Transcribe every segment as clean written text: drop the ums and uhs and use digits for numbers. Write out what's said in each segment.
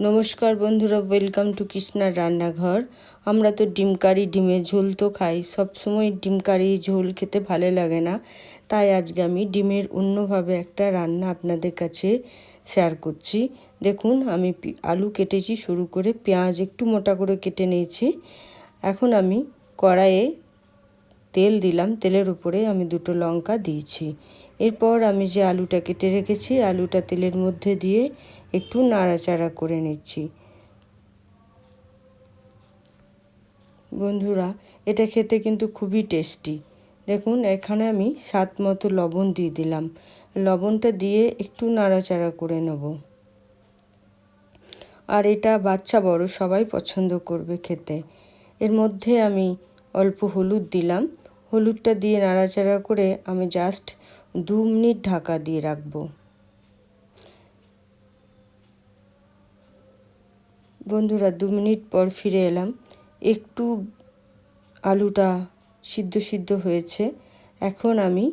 নমস্কার বন্ধুরা, welcome to কৃষ্ণার রান্নাঘর। আমরা তো ডিম কারি, ডিমের ঝোল তো খাই, সবসময় ডিম কারি ঝোল খেতে ভালো লাগে না। তাই আজকে আমি ডিমের অন্যভাবে একটা রান্না আপনাদের কাছে শেয়ার করছি। দেখুন, আমি আলু কেটেছি সরু করে, পেঁয়াজ একটু মোটা করে কেটে নিয়েছি। এখন আমি কড়াইয়ে তেল দিলাম, তেলের উপরে আমি দুটো লঙ্কা দিয়েছি। এরপর আমি যে আলুটা কেটে রেখেছি, আলুটা তেলের মধ্যে দিয়ে একটু নাড়াচাড়া করে নিচ্ছি। বন্ধুরা, এটা খেতে কিন্তু খুবই টেস্টি। দেখুন, এখানে আমি স্বাদ মতো লবণ দিয়ে দিলাম। লবণটা দিয়ে একটু নাড়াচাড়া করে নেব। আর এটা বাচ্চা বড় সবাই পছন্দ করবে খেতে। এর মধ্যে আমি অল্প হলুদ দিলাম। হলুদটা দিয়ে নাড়াচাড়া করে আমি জাস্ট 2 মিনিট ঢাকা দিয়ে রাখবো। বন্ধুরা, 2 মিনিট পর ফিরে এলাম। একটু আলুটা সিদ্ধ হয়েছে। এখন আমি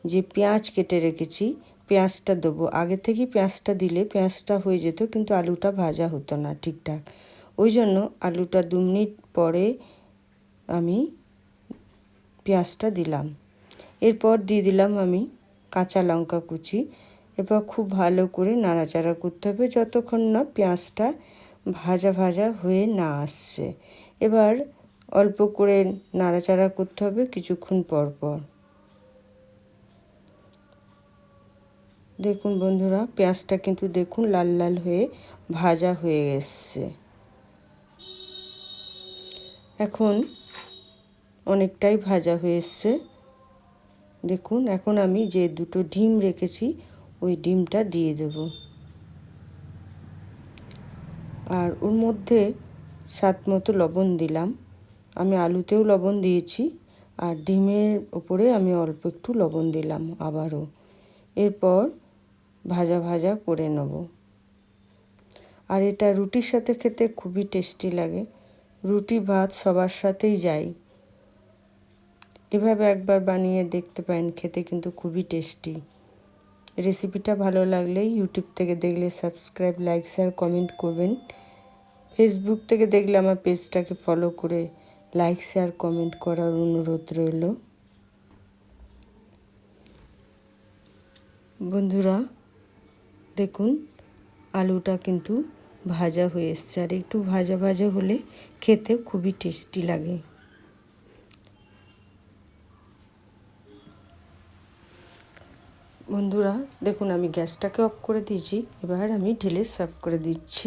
যে পেঁয়াজ কেটে রেখেছি, পেঁয়াজটা দেবো। আগে থেকে পেঁয়াজটা দিলে পেঁয়াজটা হয়ে যেত, কিন্তু আলুটা ভাজা হতো না ঠিকঠাক। ওই জন্য আলুটা 2 মিনিট পরে আমি পেঁয়াজটা দিলাম। এরপর দিয়ে দিলাম আমি কাঁচা লঙ্কা কুচি। এরপর খুব ভালো করে নাড়াচাড়া করতে হবে যতক্ষণ না পেঁয়াজটা ভাজা হয়ে না আসছে। এবার অল্প করে নাড়াচাড়া করতে হবে কিছুক্ষণ পর পর। দেখুন বন্ধুরা, পেঁয়াজটা কিন্তু দেখুন লাল লাল হয়ে ভাজা হয়ে এসছে। এখন অনেকটাই ভাজা হয়ে এসছে। দেখুন, এখন আমি যে দুটো ডিম রেখেছি ওই ডিমটা দিয়ে দেব। আর ওর মধ্যে স্বাদ মতো লবণ দিলাম। আমি আলুতেও লবণ দিয়েছি, আর ডিমের ওপরে আমি অল্প একটু লবণ দিলাম আবারও। এরপর ভাজা করে নেব। আর এটা রুটির সাথে খেতে খুবই টেস্টি লাগে। রুটি ভাত সবার সাথেই যায়। এভাবে একবার বানিয়ে দেখতে পারেন, খেতে কিন্তু খুবই টেস্টি। রেসিপিটা ভালো লাগলে ইউটিউব থেকে দেখলে সাবস্ক্রাইব, লাইক, শেয়ার, কমেন্ট করবেন। ফেসবুক থেকে দেখলে আমার পেজটাকে ফলো করে লাইক, শেয়ার, কমেন্ট করার অনুরোধ রইল। বন্ধুরা দেখুন, আলুটা কিন্তু ভাজা হয়ে এসছে। আর একটু ভাজা হলে খেতে খুবই টেস্টি লাগে। বন্ধুরা দেখুন, আমি গ্যাসটাকে অফ করে দিয়েছি। এবার আমি ঢেলে সার্ভ করে দিচ্ছি।